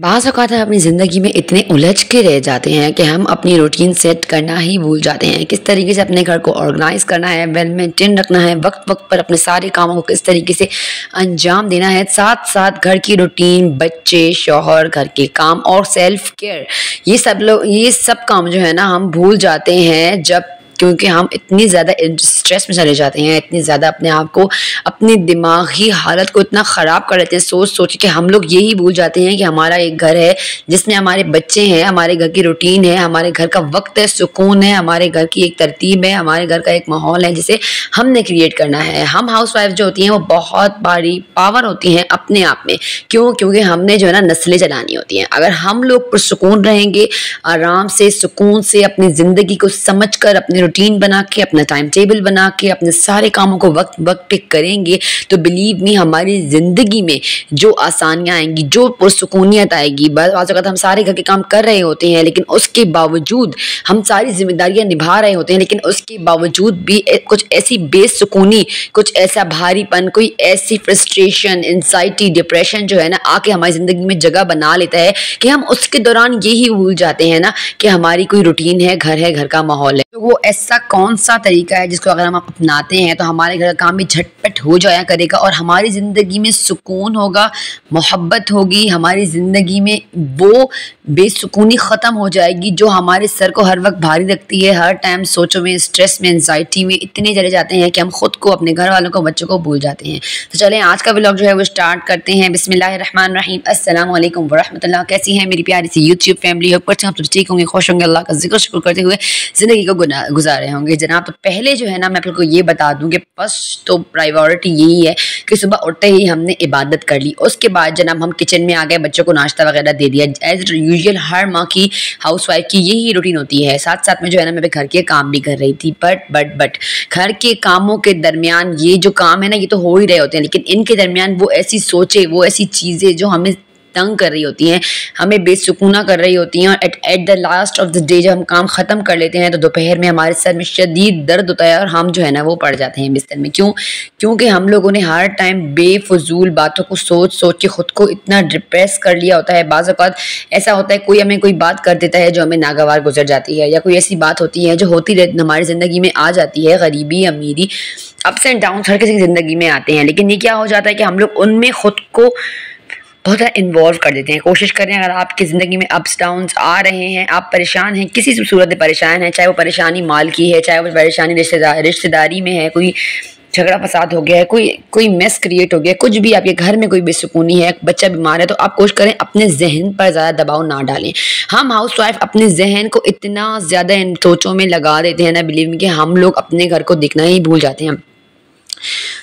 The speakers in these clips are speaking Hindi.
बाज़ औक़ात हम अपनी ज़िंदगी में इतने उलझ के रह जाते हैं कि हम अपनी रूटीन सेट करना ही भूल जाते हैं। किस तरीके से अपने घर को ऑर्गेनाइज़ करना है, वेल मेंटेन रखना है, वक्त-वक्त पर अपने सारे कामों को किस तरीके से अंजाम देना है, साथ-साथ घर की रूटीन, बच्चे, शौहर, घर के काम और सेल्फ केयर ये सब काम जो है ना हम भूल जाते हैं जब क्योंकि हम इतनी ज़्यादा स्ट्रेस में चले जाते हैं, इतनी ज़्यादा अपने आप को, अपनी दिमागी हालत को इतना ख़राब कर लेते हैं सोच-सोच के हम लोग यही भूल जाते हैं कि हमारा एक घर है, जिसमें हमारे बच्चे हैं, हमारे घर की रूटीन है, हमारे घर का वक़्त है, सुकून है, हमारे घर की एक तरतीब है, हमारे घर का एक माहौल है जिसे हमने क्रिएट करना है। हम हाउसवाइफ़ जो होती हैं वो बहुत बड़ी पावर होती हैं अपने आप में। क्यों? क्योंकि हमने जो है ना नस्लें चलानी होती हैं। अगर हम लोग पुरसुकून रहेंगे, आराम से, सुकून से अपनी ज़िंदगी को समझकर अपनी रूटीन बना के, अपना टाइम टेबल बना के, अपने सारे कामों को वक्त पे करेंगे तो बिलीव मी हमारी ज़िंदगी में जो आसानियाँ आएंगी, जो पुरसुकूनियत आएगी। बाज़ औक़ात हम सारे घर के काम कर रहे होते हैं लेकिन उसके बावजूद हम सारी जिम्मेदारियाँ निभा रहे होते हैं, लेकिन उसके बावजूद भी कुछ ऐसी बेसुकूनी, कुछ ऐसा भारीपन, कोई ऐसी फ्रस्ट्रेशन, एंजाइटी, डिप्रेशन जो है ना आके हमारी ज़िंदगी में जगह बना लेता है कि हम उसके दौरान यही भूल जाते हैं ना कि हमारी कोई रूटीन है, घर का माहौल है। तो वो ऐसा कौन सा तरीका है जिसको अगर हम अपनाते हैं तो हमारे घर का काम भी झटपट हो जाया करेगा और हमारी ज़िंदगी में सुकून होगा, मोहब्बत होगी, हमारी ज़िंदगी में वो बेसुकूनी ख़त्म हो जाएगी जो हमारे सर को हर वक्त भारी रखती है। हर टाइम सोचों में, स्ट्रेस में, एंजाइटी में इतने चले जाते हैं कि हम खुद को, अपने घर वालों को, बच्चों को भूल जाते हैं। तो चलें आज का व्लॉग जो है वो स्टार्ट करते हैं। बिस्मिल्लाहिर्रहमानिर्रहीम, अस्सलाम वालेकुम वरहमतुल्लाह। कैसी है मेरी प्यारी सी यूट्यूब फैमिली? होप करते हैं आप ठीक होंगे, खुश होंगे, अल्लाह का जिक्र शुक्र करते हुए ज़िंदगी को गुजारे होंगे जनाब। तो पहले जो है ना मैं आपको ये बता दूं कि फर्स्ट तो प्रायोरिटी यही है कि सुबह उठते ही हमने इबादत कर ली। उसके बाद जनाब हम किचन में आ गए, बच्चों को नाश्ता वगैरह दे दिया। एज यूजुअल हर माँ की, हाउसवाइफ की यही रूटीन होती है। साथ साथ में जो है ना मैं घर के काम भी कर रही थी, बट घर के कामों के दरमियान ये जो काम है ना ये तो हो ही रहे होते हैं, लेकिन इनके दरमियान वो ऐसी सोचें, वो ऐसी चीज़ें जो हमें तंग कर रही होती हैं, हमें बेसुकूना कर रही होती हैं और at the last of the day जब हम काम ख़त्म कर लेते हैं तो दोपहर में हमारे सर में शदीद दर्द होता है और हम जो है ना वो पड़ जाते हैं बिस्तर में। क्यों? क्योंकि हम लोगों ने हर टाइम बेफजूल बातों को सोच सोच के ख़ुद को इतना डिप्रेस कर लिया होता है। बाज़ औक़ात ऐसा होता है कोई हमें कोई बात कर देता है जो हमें नागवार गुजर जाती है, या कोई ऐसी बात होती है जो होती रहती हमारी ज़िंदगी में आ जाती है। गरीबी, अमीरी, अप्स एंड डाउन हर किसी की ज़िंदगी में आते हैं, लेकिन ये क्या हो जाता है कि हम लोग उनमें ख़ुद को बहुत ज़्यादा इन्वॉल्व कर देते हैं। कोशिश करें अगर आपकी ज़िंदगी में अप्स डाउन्स आ रहे हैं, आप परेशान हैं, किसी सूरत में परेशान हैं, चाहे वो परेशानी माल की है, चाहे वो परेशानी रिश्तेदारी में है, कोई झगड़ा फसाद हो गया है, कोई मेस क्रिएट हो गया है, कुछ भी आपके घर में कोई बेसुकूनी है, बच्चा बीमार है, तो आप कोशिश करें अपने जहन पर ज़्यादा दबाव ना डालें। हम हाउसवाइफ अपने जहन को इतना ज़्यादा इन सोचों में लगा देते हैं ना, बिलीव मी कि हम लोग अपने घर को दिखना ही भूल जाते हैं।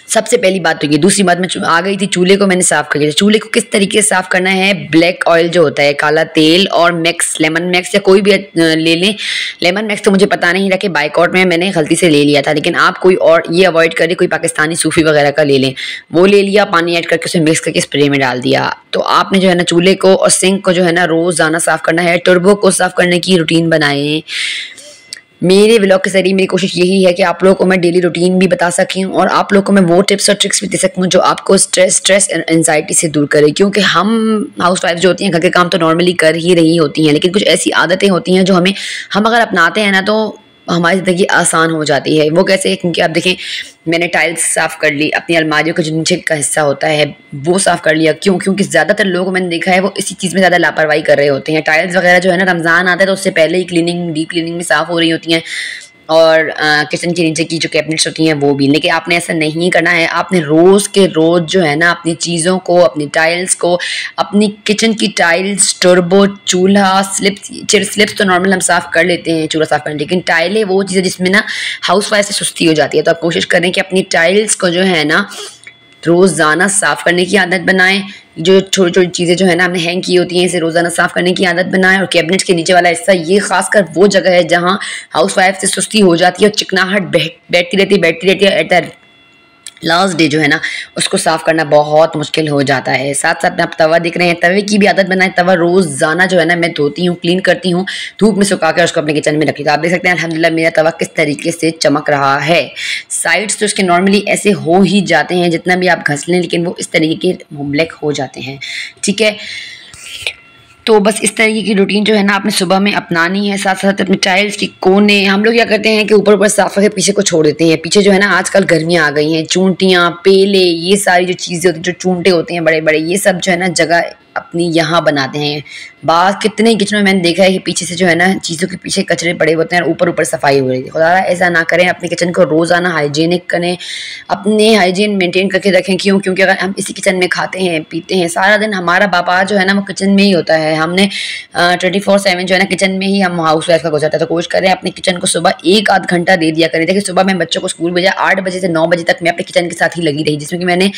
सबसे पहली बात तो ये। दूसरी बात मैं आ गई थी, चूल्हे को मैंने साफ़ कर लिया। चूल्हे को किस तरीके से साफ़ करना है? ब्लैक ऑयल जो होता है, काला तेल और मैक्स, लेमन मैक्स या कोई भी ले लें। लेमन मैक्स तो मुझे पता नहीं रखे, बाइकआउट में मैंने गलती से ले लिया था, लेकिन आप कोई और ये अवॉइड करें, कोई पाकिस्तानी सूफी वगैरह का ले लें। वो ले लिया, पानी ऐड करके उसे मिक्स करके स्प्रे में डाल दिया। तो आपने जो है ना चूल्हे को और सिंक को जो है ना रोज़ाना साफ़ करना है। टर्बो को साफ़ करने की रूटीन बनाएं। मेरे व्लॉग के जरिए मेरी कोशिश यही है कि आप लोगों को मैं डेली रूटीन भी बता सकी हूँ और आप लोगों को मैं वो टिप्स और ट्रिक्स भी दे सकूँ जो आपको स्ट्रेस एंजाइटी से दूर करे। क्योंकि हम हाउसवाइफ जो होती हैं घर के काम तो नॉर्मली कर ही रही होती हैं, लेकिन कुछ ऐसी आदतें होती हैं जो हम अगर अपनाते हैं ना तो हमारी ज़िंदगी आसान हो जाती है। वो कैसे? क्योंकि आप देखें मैंने टाइल्स साफ़ कर ली, अपनी अलमारियों का जो नीचे का हिस्सा होता है वो साफ़ कर लिया। क्यों? क्योंकि ज़्यादातर लोगों को मैंने देखा है वो इसी चीज़ में ज़्यादा लापरवाही कर रहे होते हैं। टाइल्स वगैरह जो है ना रमज़ान आता है तो उससे पहले ही डीप क्लीनिंग में साफ़ हो रही होती हैं, और किचन के नीचे की जो कैबिनेट्स होती हैं वो भी। लेकिन आपने ऐसा नहीं करना है। आपने रोज़ के रोज़ जो है ना अपनी चीज़ों को, अपनी टाइल्स को, अपनी किचन की टाइल्स, टर्बो, चूल्हा, स्लिप्स तो नॉर्मल हम साफ़ कर लेते हैं, चूल्हा साफ़ करने, लेकिन टाइलें वो चीज़ें जिसमें ना हाउसवाइफ से सुस्ती हो जाती है। तो आप कोशिश करें कि अपनी टाइल्स को जो है ना रोज़ाना साफ़ करने की आदत बनाएं। जो छोटी छोटी चीज़ें जो है ना हमने हैंग की होती हैं इसे रोज़ाना साफ़ करने की आदत बनाएं। और कैबिनेट के नीचे वाला हिस्सा, ये खासकर वो जगह है जहाँ हाउसवाइफ से सुस्ती हो जाती है और चिकनाहट बैठती रहती है। एट द लास्ट डे जो है ना उसको साफ़ करना बहुत मुश्किल हो जाता है। साथ साथ में आप तवा देख रहे हैं, तवे की भी आदत बनाएं। तवा रोज़ाना जो है ना मैं धोती हूँ, क्लीन करती हूँ, धूप में सुखा कर उसको अपने किचन में रखी। तो आप देख सकते हैं अल्हम्दुलिल्लाह मेरा तवा किस तरीके से चमक रहा है। साइड्स तो उसके नॉर्मली ऐसे हो ही जाते हैं, जितना भी आप घस लें, लेकिन वो इस तरीके के ब्लैक हो जाते हैं। ठीक है, तो बस इस तरीके की रूटीन जो है ना आपने सुबह में अपनानी है। साथ साथ अपने टाइल्स के कोने, हम लोग क्या करते हैं कि ऊपर ऊपर साफ करके पीछे को छोड़ देते हैं। पीछे जो है ना आजकल गर्मियाँ आ गई हैं, चूंटियाँ, पेले, ये सारी जो चीज़ें होती हैं, जो चूंटे होते हैं बड़े बड़े, ये सब जो है ना जगह अपनी यहाँ बनाते हैं। बाहर कितने किचनों में मैंने देखा है कि पीछे से जो है ना चीज़ों के पीछे कचरे पड़े होते हैं और ऊपर ऊपर सफाई हो रही है। खुदा ऐसा ना करें, अपने किचन को रोज़ाना हाइजीनिक करें, अपने हाइजीन मेंटेन करके रखें। क्यों? क्योंकि अगर हम इसी किचन में खाते हैं पीते हैं सारा दिन, हमारा व्यापार जो है ना वो किचन में ही होता है। हमने 24/7 जो है ना किचन में ही हम हाउस वाइफ का गुजरता है। तो कोशिश करें अपने किचन को सुबह 1 आध घंटा दे दिया करें। देखिए सुबह मैं बच्चों को स्कूल भेजा, 8 बजे से 9 बजे तक मैं अपने किचन के साथ ही लगी रही, जिसमें कि मैंने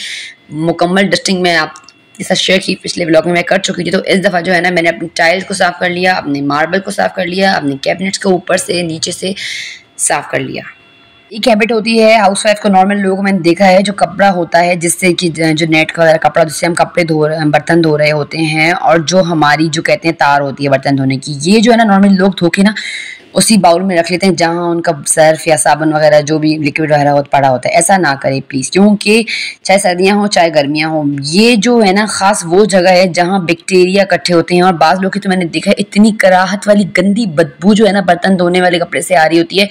मुकम्मल डस्टिंग में आप जैसा शेयर की पिछले व्लॉग में मैं कर चुकी थी। तो इस दफ़ा जो है ना मैंने अपनी टाइल्स को साफ़ कर लिया, अपने मार्बल को साफ़ कर लिया, अपने कैबिनेट्स को ऊपर से नीचे से साफ़ कर लिया। एक हैबिट होती है हाउस वाइफ को, नॉर्मल लोगों को मैंने देखा है, जो कपड़ा होता है जिससे कि जो नेट का कपड़ा जिससे हम कपड़े बर्तन धो रहे होते हैं, और जो हमारी जो कहते हैं तार होती है बर्तन धोने की, ये जो है ना नॉर्मल लोग धो के ना उसी बाउल में रख लेते हैं जहाँ उनका सर्फ या साबुन वगैरह जो भी लिक्विड वगैरह पड़ा होता है। ऐसा ना करें प्लीज़, क्योंकि चाहे सर्दियाँ हो चाहे गर्मियाँ हो, ये जो है ना ख़ास वो जगह है जहाँ बैक्टीरिया इकट्ठे होते हैं। और बाज़ लोग की तो मैंने देखा है इतनी कराहत वाली गंदी बदबू जो है ना बर्तन धोने वाले कपड़े से आ रही होती है,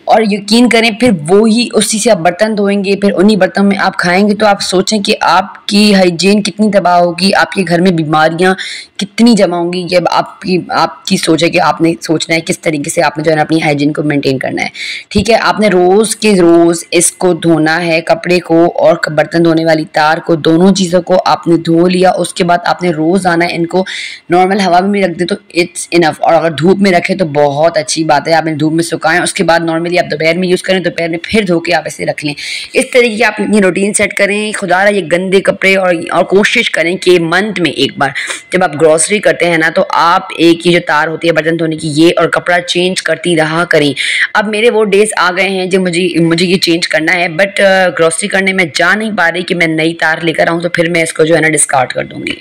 और यकीन करें फिर वो ही उसी से आप बर्तन धोएंगे, फिर उन्हीं बर्तन में आप खाएंगे, तो आप सोचें कि आपकी हाइजीन कितनी तबाह होगी, आपके घर में बीमारियां कितनी जमा होंगी। ये आपकी सोच है कि आपने सोचना है किस तरीके से आपने जो है ना अपनी हाइजीन को मेंटेन करना है। ठीक है, आपने रोज़ के रोज़ इसको धोना है, कपड़े को और बर्तन धोने वाली तार को, दोनों चीज़ों को आपने धो लिया। उसके बाद आपने रोज़ आना है, इनको नॉर्मल हवा में रख दे तो इट्स इनफ, और अगर धूप में रखें तो बहुत अच्छी बात है। आपने धूप में सुखाएं, उसके बाद नॉर्मली आप दोपहर में यूज़ करें, दोपहर में फिर धो के आप ऐसे रख लें। इस तरीके की आप अपनी रूटीन सेट करें। खुदारा ये गंदे कपड़े और कोशिश करें कि मंथ में एक बार जब आप ग्रॉसरी करते हैं ना, तो आप एक ही जो तार होती है बर्तन धोने की, ये और कपड़ा चेंज करती रहा करें। अब मेरे वो डेज आ गए हैं जो मुझे ये चेंज करना है, बट ग्रॉसरी करने में जा नहीं पा रही कि मैं नई तार लेकर आऊँ, तो फिर मैं इसको जो है ना डिस्कार्ड कर दूँगी।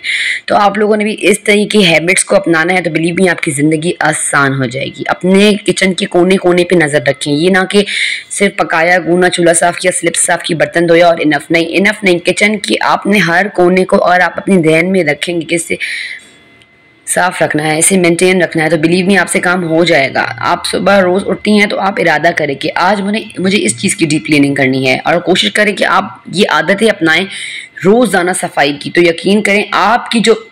तो आप लोगों ने भी इस तरीके की हैबिट्स को अपनाना है, तो बिलीव मी आपकी ज़िंदगी आसान हो जाएगी। अपने किचन के कोने कोने पे नज़र रखें, ये ना कि सिर्फ पकाया, गूना, चूल्हा साफ़ किया, स्लिप साफ़ की, बर्तन धोया और इनफ नहीं। किचन की आपने हर कोने को और आप अपने ध्यान में रखेंगे कि इससे साफ़ रखना है, इसे मेंटेन रखना है, तो बिलीव मी आपसे काम हो जाएगा। आप सुबह रोज़ उठती हैं तो आप इरादा करें कि आज मुझे इस चीज़ की डीप क्लीनिंग करनी है, और कोशिश करें कि आप ये आदतें अपनाएं रोज़ाना सफाई की। तो यकीन करें आपकी जो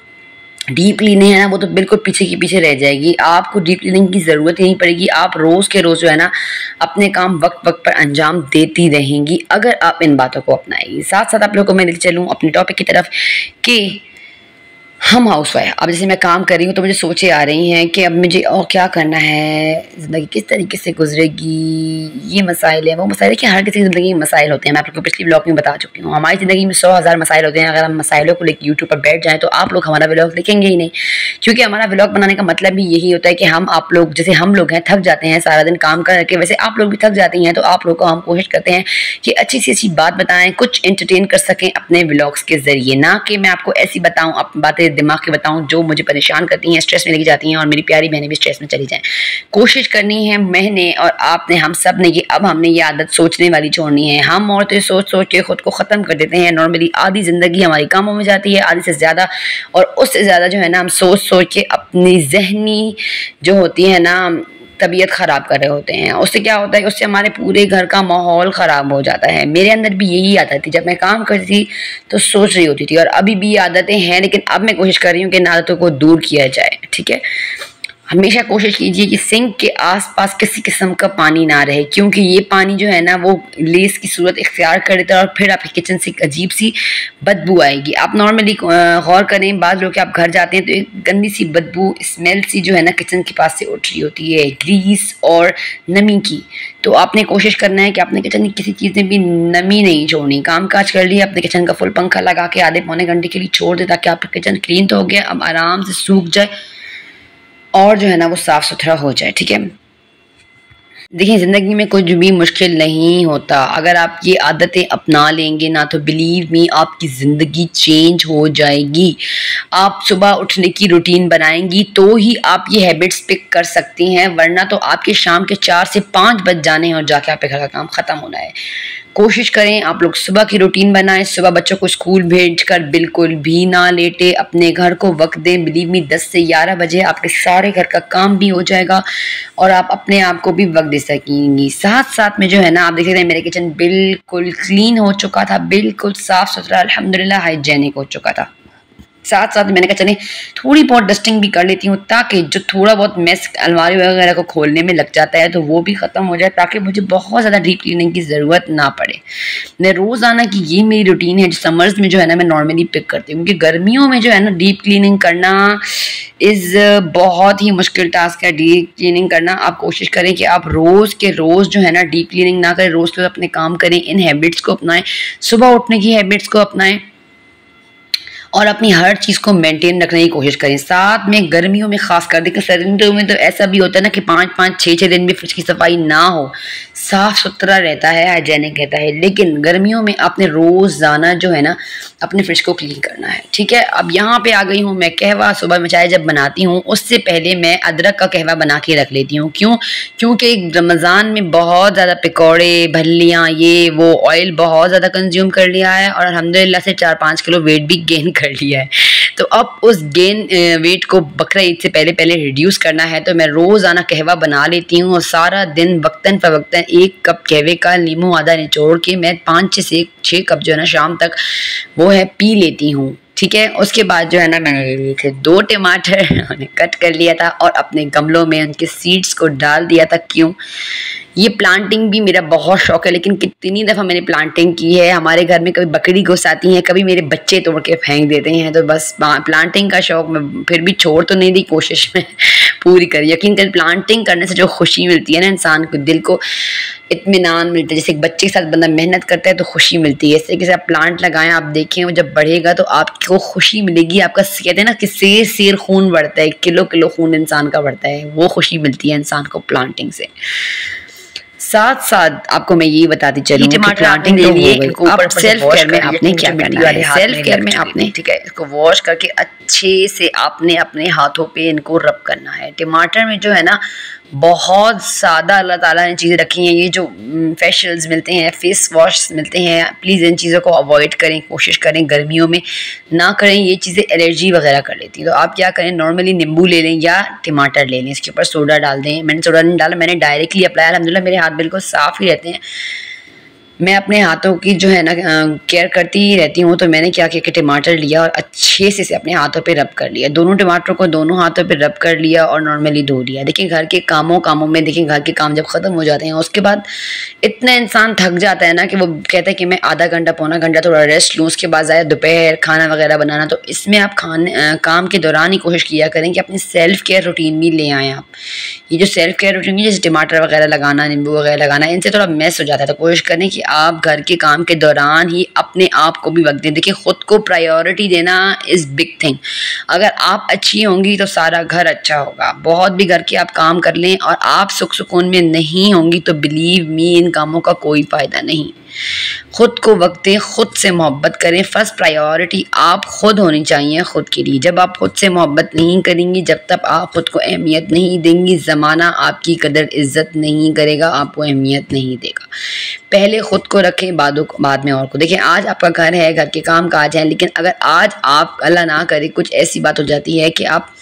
डीप क्लीनिंग है ना वो तो बिल्कुल पीछे की पीछे रह जाएगी। आपको डीप क्लीनिंग की ज़रूरत ही नहीं पड़ेगी। आप रोज़ के रोज़ जो है ना अपने काम वक्त वक्त पर अंजाम देती रहेंगी अगर आप इन बातों को अपनाएंगी। साथ साथ आप लोगों को मैं लेकर चलूँ अपने टॉपिक की तरफ कि हम हाउस वाइफ, अब जैसे मैं काम कर रही हूँ तो मुझे सोचें आ रही हैं कि अब मुझे और क्या करना है, ज़िंदगी किस तरीके से गुजरेगी, ये मसाइल है वो मसाइल है कि हर किसी की ज़िंदगी में मसाइल होते हैं। मैं आपको पिछली व्लॉग में बता चुकी हूँ, हमारी ज़िंदगी में 100,000 मसाइल होते हैं। अगर हम मसाइलों को लेकर यूट्यूब पर बैठ जाएँ तो आप लोग हमारा व्लॉग देखेंगे ही नहीं, क्योंकि हमारा व्लॉग बनाने का मतलब भी यही होता है कि आप लोग जैसे हम लोग हैं थक जाते हैं सारा दिन काम करके, वैसे आप लोग भी थक जाती हैं। तो आप लोग को हम कोशिश करते हैं कि अच्छी सी अच्छी बात बताएं, कुछ एंटरटेन कर सकें अपने व्लॉग्स के ज़रिए, ना कि मैं आपको ऐसी बताऊँ बातें दिमाग के बताऊँ जो मुझे परेशान करती हैं, स्ट्रेस में लगी जाती हैं, और मेरी प्यारी बहनें भी स्ट्रेस में चली जाएं। कोशिश करनी है मैंने और आपने, हम सब ने, कि अब हमने ये आदत सोचने वाली छोड़नी है। हम औरतें सोच सोच के खुद को ख़त्म कर देते हैं। नॉर्मली आधी ज़िंदगी हमारी कामों में जाती है, आधी से ज़्यादा, और उससे ज़्यादा जो है ना हम सोच सोच के अपनी जहनी जो होती है ना तबीयत ख़राब कर रहे होते हैं। उससे क्या होता है, उससे हमारे पूरे घर का माहौल ख़राब हो जाता है। मेरे अंदर भी यही आदत थी, जब मैं काम करती थी तो सोच रही होती थी, और अभी भी ये आदतें हैं, लेकिन अब मैं कोशिश कर रही हूँ कि इन आदतों को दूर किया जाए। ठीक है, हमेशा कोशिश कीजिए कि सिंक के आसपास किसी किस्म का पानी ना रहे, क्योंकि ये पानी जो है ना वो लेस की सूरत इख्तियार कर लेता है, और फिर आपके किचन से एक अजीब सी बदबू आएगी। आप नॉर्मली गौर करें, बाद लोग आप घर जाते हैं तो एक गंदी सी बदबू, स्मेल सी जो है ना किचन के पास से उठ रही होती है, ग्रीस और नमी की। तो आपने कोशिश करना है कि आपने किचन की किसी चीज़ में भी नमी नहीं छोड़नी। काम काज कर लिया, अपने किचन का फुल पंखा लगा के आधे पौने घंटे के लिए छोड़ दे, ताकि आपका किचन क्लीन तो हो गया, अब आराम से सूख जाए और जो है ना वो साफ़ सुथरा हो जाए। ठीक है, देखिए ज़िंदगी में कुछ भी मुश्किल नहीं होता। अगर आप ये आदतें अपना लेंगे ना, तो बिलीव मी आपकी ज़िंदगी चेंज हो जाएगी। आप सुबह उठने की रूटीन बनाएंगी तो ही आप ये हैबिट्स पिक कर सकती हैं, वरना तो आपके शाम के 4 से 5 बज जाने हैं और जाके आपके घर का काम ख़त्म होना है। कोशिश करें आप लोग सुबह की रूटीन बनाएं, सुबह बच्चों को स्कूल भेजकर बिल्कुल भी ना लेटे, अपने घर को वक्त दें। बिलीव मी 10 से 11 बजे आपके सारे घर का काम भी हो जाएगा और आप अपने आप को भी वक्त दे सकेंगी। साथ साथ में जो है ना, आप देख सकते हैं मेरे किचन बिल्कुल क्लीन हो चुका था, बिल्कुल साफ सुथरा, अल्हम्दुलिल्लाह हाइजेनिक हो चुका था। साथ साथ मैंने कहा चले थोड़ी बहुत डस्टिंग भी कर लेती हूँ, ताकि जो थोड़ा बहुत मेस अलमारी वगैरह को खोलने में लग जाता है तो वो भी ख़त्म हो जाए, ताकि मुझे बहुत ज़्यादा डीप क्लीनिंग की ज़रूरत ना पड़े। मैं रोज़ाना की ये मेरी रूटीन है जो समर्स में जो है ना मैं नॉर्मली पिक करती हूँ, क्योंकि गर्मियों में जो है ना डीप क्लीनिंग करना इज़ बहुत ही मुश्किल टास्क है। डीप क्लीनिंग करना आप कोशिश करें कि आप रोज़ के रोज़ जो है ना डीप क्लीनिंग ना करें, रोज़ के रोज़ अपने काम करें, इन हैबिट्स को अपनाएं, सुबह उठने की हैबिट्स को अपनाएं और अपनी हर चीज़ को मेंटेन रखने की कोशिश करें। साथ में गर्मियों में खास कर देखिए, सर्दियों में तो ऐसा भी होता है ना कि 5-5, 6-6 दिन भी फ्रिज की सफाई ना हो, साफ सुथरा रहता है, हाइजेनिक रहता है। लेकिन गर्मियों में आपने रोज़ाना जो है ना अपने फ्रिज को क्लीन करना है, ठीक है। अब यहाँ पे आ गई हूँ मैं कहवा। सुबह में चाय जब बनाती हूँ उससे पहले मैं अदरक का कहवा बना के रख लेती हूँ। क्यों? क्योंकि रमज़ान में बहुत ज़्यादा पकौड़े, भल्लियाँ, ये वो ऑयल बहुत ज़्यादा कंज्यूम कर लिया है और अल्हम्दुलिल्लाह से 4-5 किलो वेट भी गेन कर लिया है। तो अब उस गेन वेट को बकरा ईद से पहले पहले रिड्यूस करना है, तो मैं रोज़ाना कहवा बना लेती हूँ और सारा दिन वक्तन फ़वक्तन 1 कप कहवे का नींबू आधा निचोड़ के मैं 5 से 6 कप जो है ना शाम तक वो है पी लेती हूँ, ठीक है। उसके बाद जो है ना मैंने लिए थे 2 टमाटर कट कर लिया था और अपने गमलों में उनके सीड्स को डाल दिया था। क्यों? ये प्लांटिंग भी मेरा बहुत शौक है, लेकिन कितनी दफ़ा मैंने प्लांटिंग की है। हमारे घर में कभी बकरी घुस आती है, कभी मेरे बच्चे तोड़ के फेंक देते हैं, तो बस प्लांटिंग का शौक मैं फिर भी छोड़ तो नहीं दी, कोशिश में पूरी करी। यकीन कर प्लांटिंग करने से जो खुशी मिलती है ना इंसान को, दिल को इत्मीनान मिलता है। जैसे एक बच्चे के साथ बंदा मेहनत करता है तो खुशी मिलती है, इस तरीके से आप प्लांट लगाएं, आप देखें वो जब बढ़ेगा तो आपको खुशी मिलेगी। आपका कहते हैं ना कि सेर खून बढ़ता है, किलो खून इंसान का बढ़ता है, वो खुशी मिलती है इंसान को प्लांटिंग से। साथ साथ आपको मैं ये बताती चलूं कि प्लांटिंग तो लिए अब सेल्फ केयर में आपने क्या करना है। सेल्फ केयर में आपने, ठीक है, इसको वॉश करके अच्छे से आपने अपने हाथों पे इनको रब करना है। टमाटर में जो है ना बहुत सादा अल्लाह ताला ने चीज़ें रखी हैं। ये जो फेशियल्स मिलते हैं, फेस वॉश मिलते हैं, प्लीज़ इन चीज़ों को अवॉइड करें, कोशिश करें गर्मियों में ना करें। ये चीज़ें एलर्जी वगैरह कर लेती हैं। तो आप क्या करें, नॉर्मली नींबू ले लें या टमाटर ले लें, इसके ऊपर सोडा डाल दें। मैंने सोडा नहीं डाला, मैंने डायरेक्टली अप्लाई, अल्हम्दुलिल्लाह मेरे हाथ बिल्कुल साफ़ ही रहते हैं। मैं अपने हाथों की जो है ना केयर करती ही रहती हूँ। तो मैंने क्या किया कि टमाटर लिया और अच्छे से अपने हाथों पे रब कर लिया, दोनों टमाटरों को दोनों हाथों पे रब कर लिया और नॉर्मली धो लिया। देखिए घर के कामों में देखिए घर के काम जब ख़त्म हो जाते हैं उसके बाद इतना इंसान थक जाता है ना कि वो कहता है कि मैं आधा घंटा पौना घंटा थोड़ा रेस्ट लूँ, उसके बाद आया दोपहर खाना वगैरह बनाना। तो इसमें आप काम के दौरान ही कोशिश किया करें कि अपनी सेल्फ केयर रूटीन भी ले आएँ आप। ये जो सेल्फ केयर रूटीन है, जैसे टमाटर वगैरह लगाना, नींबू वगैरह लगाना, इनसे थोड़ा मैस हो जाता है। तो कोशिश करें कि आप घर के काम के दौरान ही अपने आप को भी वक्त दें। देखिए खुद को प्रायोरिटी देना इज़ बिग थिंग। अगर आप अच्छी होंगी तो सारा घर अच्छा होगा। बहुत भी घर के आप काम कर लें और आप सुख सुकून में नहीं होंगी तो बिलीव मी इन कामों का कोई फ़ायदा नहीं। खुद को वक्त दें, खुद से मोहब्बत करें। फर्स्ट प्रायोरिटी आप खुद होनी चाहिए खुद के लिए। जब आप खुद से मोहब्बत नहीं करेंगी, जब तक आप खुद को अहमियत नहीं देंगी, ज़माना आपकी कदर इज़्ज़त नहीं करेगा, आपको अहमियत नहीं देगा। पहले खुद को रखें, बाद में और को। देखिए आज आपका घर है, घर के काम काज हैं, लेकिन अगर आज आप अल्लाह ना करे कुछ ऐसी बात हो जाती है कि आप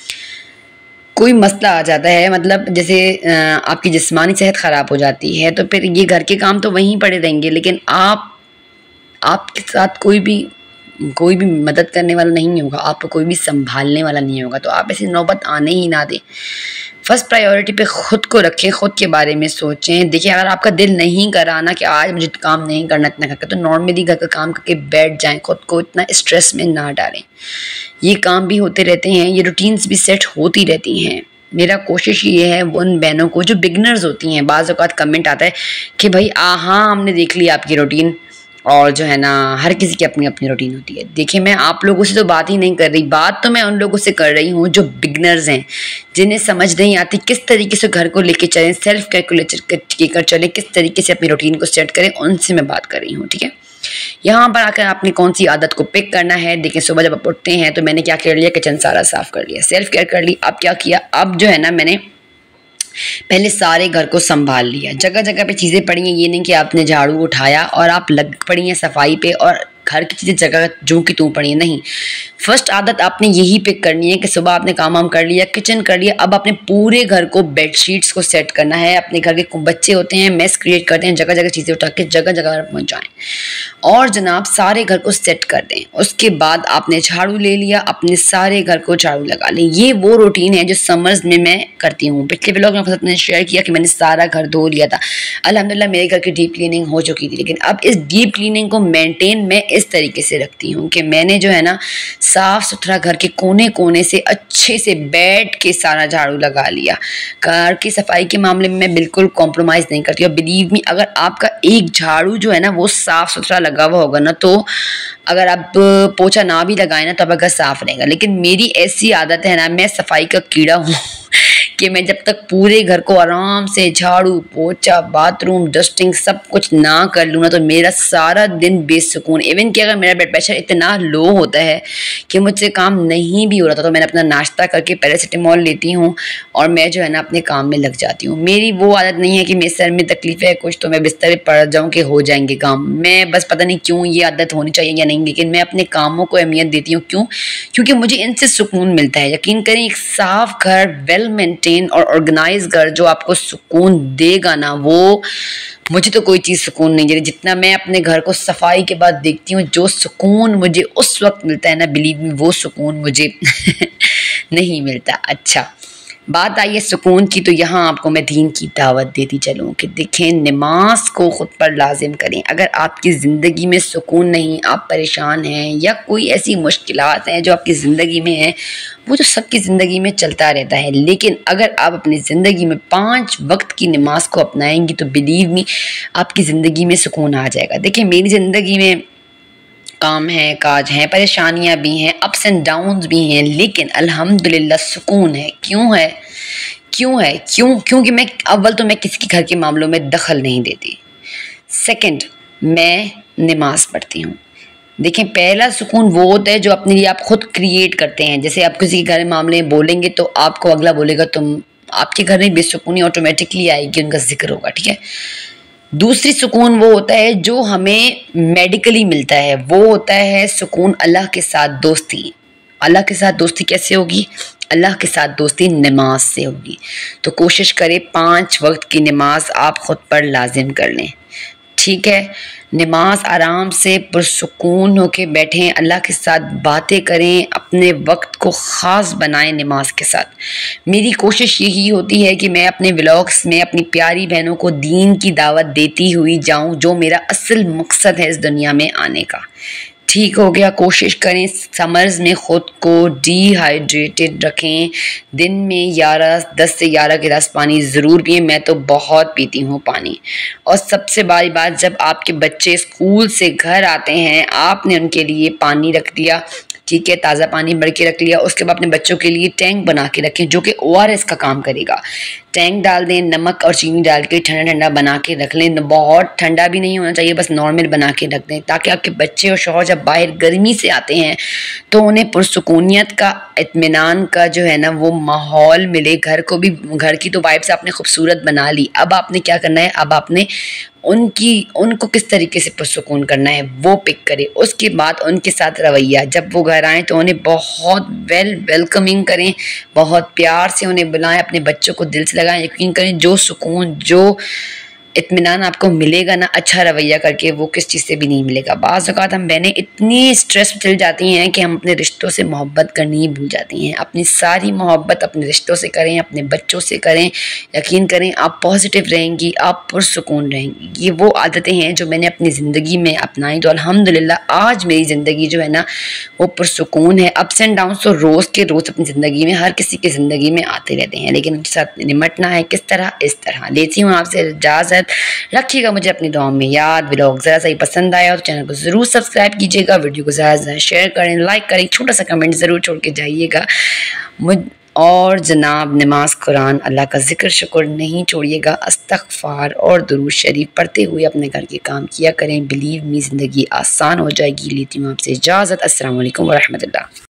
कोई मसला आ जाता है, मतलब जैसे आपकी जिस्मानी सेहत ख़राब हो जाती है, तो फिर ये घर के काम तो वहीं पड़े रहेंगे, लेकिन आपके साथ कोई भी मदद करने वाला नहीं होगा, आपको कोई भी संभालने वाला नहीं होगा। तो आप ऐसी नौबत आने ही ना दें। फर्स्ट प्रायोरिटी पे खुद को रखें, खुद के बारे में सोचें। देखिए अगर आपका दिल नहीं कर रहा ना कि आज मुझे काम नहीं करना इतना करके, तो नॉर्मली घर का काम करके बैठ जाएं, खुद को इतना स्ट्रेस में ना डालें। ये काम भी होते रहते हैं, ये रूटीन्स भी सेट होती रहती हैं। मेरा कोशिश ये है उन बहनों को जो बिगनर्स होती हैं, बाज़ औक़ात कमेंट आता है कि भाई हाँ हमने देख लिया आपकी रूटीन, और जो है ना हर किसी की अपनी अपनी रूटीन होती है। देखिए मैं आप लोगों से तो बात ही नहीं कर रही, बात तो मैं उन लोगों से कर रही हूँ जो बिगनर्स हैं, जिन्हें समझ नहीं आती किस तरीके से घर को लेके चलें, सेल्फ कैलकुलेट कर चलें, किस तरीके से अपनी रूटीन को सेट करें, उनसे मैं बात कर रही हूँ, ठीक है। यहाँ पर आकर आपने कौन सी आदत को पिक करना है। देखिए सुबह जब आप उठते हैं तो मैंने क्या कर लिया, किचन सारा साफ़ कर लिया, सेल्फ केयर कर ली। अब क्या किया, अब जो है ना मैंने पहले सारे घर को संभाल लिया, जगह जगह पे चीज़ें पड़ी हैं, ये नहीं कि आपने झाड़ू उठाया और आप लग पड़ी हैं सफाई पे और घर की चीज़ें जगह जो की तू पड़ी है। नहीं, फर्स्ट आदत आपने यही पिक करनी है कि सुबह आपने काम वाम कर लिया, किचन कर लिया, अब आपने पूरे घर को बेडशीट्स को सेट करना है। अपने घर के बच्चे होते हैं मेस क्रिएट करते हैं, जगह जगह चीज़ें उठा के जगह जगह पहुँच जाएँ और जनाब सारे घर को सेट कर दें। उसके बाद आपने झाड़ू ले लिया, अपने सारे घर को झाड़ू लगा लें। ये वो रूटीन है जो समर्स में मैं करती हूँ। पिछले व्लॉग में मैंने शेयर किया कि मैंने सारा घर धो लिया था, अल्हम्दुलिल्लाह मेरे घर की डीप क्लीनिंग हो चुकी थी। लेकिन अब इस डीप क्लीनिंग को मेंटेन मैं इस तरीके से रखती हूँ कि मैंने जो है ना साफ़ सुथरा घर के कोने कोने से अच्छे से बैठ के सारा झाड़ू लगा लिया। घर की सफाई के मामले में मैं बिल्कुल कॉम्प्रोमाइज़ नहीं करती और बिलीव मी, अगर आपका एक झाड़ू जो है ना वो साफ़ सुथरा लगा हुआ होगा ना, तो अगर आप पोछा ना भी लगाए ना तब अगर साफ़ रहेगा। लेकिन मेरी ऐसी आदत है ना, मैं सफाई का कीड़ा हूँ कि मैं जब तक पूरे घर को आराम से झाड़ू पोछा बाथरूम डस्टिंग सब कुछ ना कर लूँ ना, तो मेरा सारा दिन बेसुकून। इवन कि अगर मेरा ब्लड प्रेशर इतना लो होता है कि मुझसे काम नहीं भी हो रहा था, तो मैंने अपना नाश्ता करके पैरासीटामोल लेती हूँ और मैं जो है ना अपने काम में लग जाती हूँ। मेरी वो आदत नहीं है कि मेरे सर में तकलीफ है कुछ तो मैं बिस्तर पर पड़ जाऊँ कि हो जाएंगे काम। मैं बस पता नहीं क्यों ये आदत होनी चाहिए या नहीं, लेकिन मैं अपने कामों को अहमियत देती हूँ। क्यों? क्योंकि मुझे इनसे सुकून मिलता है। यकीन करें, एक साफ घर, वेल मेंटेन और ऑर्गेनाइज घर जो आपको सुकून देगा ना, वो मुझे तो कोई चीज़ सुकून नहीं दे रही जितना मैं अपने घर को सफाई के बाद देखती हूँ। जो सुकून मुझे उस वक्त मिलता है ना, बिलीव मी, वो सुकून मुझे नहीं मिलता। अच्छा, बात आई है सुकून की, तो यहाँ आपको मैं दीन की दावत देती चलूँ कि देखें, नमाज को ख़ुद पर लाजिम करें। अगर आपकी ज़िंदगी में सुकून नहीं, आप परेशान हैं या कोई ऐसी मुश्किलात हैं जो आपकी ज़िंदगी में हैं, वो तो सबकी ज़िंदगी में चलता रहता है। लेकिन अगर आप अपनी ज़िंदगी में 5 वक्त की नमाज को अपनाएंगी तो बिलीव मी, आपकी ज़िंदगी में सुकून आ जाएगा। देखिए, मेरी ज़िंदगी में काम है, काज हैं, परेशानियां भी हैं, अप्स एंड डाउन्स भी हैं, लेकिन अल्हम्दुलिल्लाह सुकून है। क्यों है? क्योंकि मैं अव्वल तो मैं किसी के घर के मामलों में दखल नहीं देती। सेकंड, मैं नमाज पढ़ती हूँ। देखें, पहला सुकून वो होता है जो अपने लिए आप खुद क्रिएट करते हैं। जैसे आप किसी के घर में मामले में बोलेंगे तो आपको अगला बोलेगा, तुम आपके घर में बेसुकूनी ऑटोमेटिकली आएगी, उनका जिक्र होगा, ठीक है। दूसरी सुकून वो होता है जो हमें मेडिकली मिलता है, वो होता है सुकून अल्लाह के साथ दोस्ती। अल्लाह के साथ दोस्ती कैसे होगी? अल्लाह के साथ दोस्ती नमाज से होगी। तो कोशिश करें 5 वक्त की नमाज आप ख़ुद पर लाजिम कर लें, ठीक है। नमाज आराम से पुरसुकून होके बैठें, अल्लाह के साथ बातें करें, अपने वक्त को ख़ास बनाएं नमाज के साथ। मेरी कोशिश यही होती है कि मैं अपने व्लॉग्स में अपनी प्यारी बहनों को दीन की दावत देती हुई जाऊं, जो मेरा असल मकसद है इस दुनिया में आने का। ठीक हो गया। कोशिश करें समर्स में ख़ुद को डिहाइड्रेटेड रखें। दिन में 10 से 11 गिलास पानी ज़रूर पिएं। मैं तो बहुत पीती हूँ पानी। और सबसे बड़ी बात, जब आपके बच्चे स्कूल से घर आते हैं, आपने उनके लिए पानी रख दिया, ठीक है, ताज़ा पानी भर के रख लिया। उसके बाद अपने बच्चों के लिए टैंक बना के रखें जो कि ORS का काम करेगा। टैंक डाल दें, नमक और चीनी डाल के ठंडा ठंडा बना के रख लें। बहुत ठंडा भी नहीं होना चाहिए, बस नॉर्मल बना के रख दें, ताकि आपके बच्चे और शौहर जब बाहर गर्मी से आते हैं तो उन्हें पुरसुकूनियत का, इत्मीनान का जो है ना वो माहौल मिले। घर को भी, घर की तो वाइब्स आपने खूबसूरत बना ली। अब आपने क्या करना है, अब आपने उनको किस तरीके से पुरसुकून करना है वो पिक करें। उसके बाद उनके साथ रवैया, जब वो घर आएँ तो उन्हें बहुत वेलकमिंग करें, बहुत प्यार से उन्हें बुलाएं, अपने बच्चों को दिल से लगाएं। यकीन करें, जो सुकून, जो इत्मीनान आपको मिलेगा ना अच्छा रवैया करके, वो किस चीज़ से भी नहीं मिलेगा। बाज़ औक़ात हम बहनें इतनी स्ट्रेस में चल जाती हैं कि हम अपने रिश्तों से मोहब्बत करनी ही भूल जाती हैं। अपनी सारी मोहब्बत अपने रिश्तों से करें, अपने बच्चों से करें। यकीन करें, आप पॉजिटिव रहेंगी, आप पुरसुकून रहेंगी। ये वो आदतें हैं जो मैंने अपनी ज़िंदगी में अपनाई, तो अल्हम्दुलिल्लाह आज मेरी ज़िंदगी जो है ना वो पुरसुकून है। अप्स एंड डाउन्स तो रोज़ के रोज़ अपनी ज़िंदगी में, हर किसी की ज़िंदगी में आते रहते हैं, लेकिन उनके साथ निमटना है किस तरह, इस तरह। लेती हूँ आपसे इजाज़त। रखिएगा मुझे अपनी दुआओं में याद। व्लॉग ज़रा सा ही पसंद आया तो चैनल को ज़रूर सब्सक्राइब कीजिएगा, वीडियो को ज़्यादा से ज़्यादा शेयर करें, लाइक करें, छोटा सा कमेंट ज़रूर छोड़ के जाइएगा। और जनाब, नमाज, कुरान, अल्लाह का ज़िक्र, शुक्र नहीं छोड़िएगा। इस्तग़फ़ार और दुरूद शरीफ पढ़ते हुए अपने घर के काम किया करें। बिलीव मी, ज़िंदगी आसान हो जाएगी। लेती हूँ आपसे इजाज़त। अस्सलाम वालेकुम व रहमतुल्लाह।